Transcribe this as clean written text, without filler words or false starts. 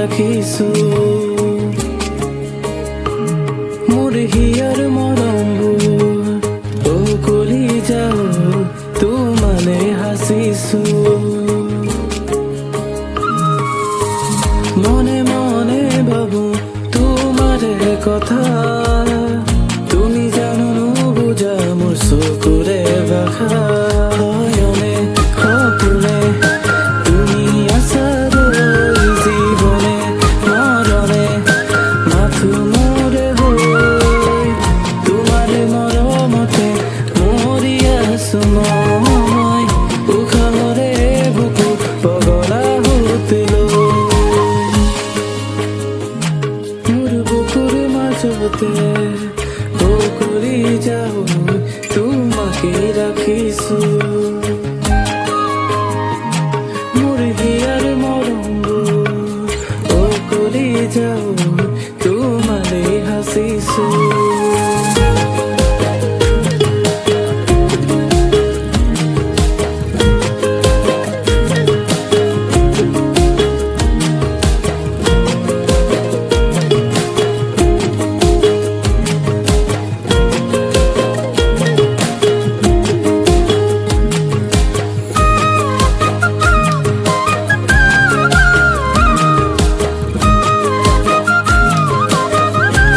ৰাখিছো মোৰ হিয়াৰ মৰমবোৰ অকলি যাও তোমালে হাসিছো মনে মনে ভাবো তোমার কথা তুমি জানো নুবুঝা মোর চকুৰে ভাষা হয়নে সপোনে তুমি আছা ৰৈ জীৱনে মৰণে মাথো মোৰে হৈ তোমাৰ মৰমতে মৰি আছো মই উশাহৰে বুকু পগলা হতে মোৰ বুকুৰ মাজতে অকলি যাও তোমাকে ৰাখিছো মোৰ হিয়াৰ মৰমবোৰ অকলি যাও তোমালে হাসিছো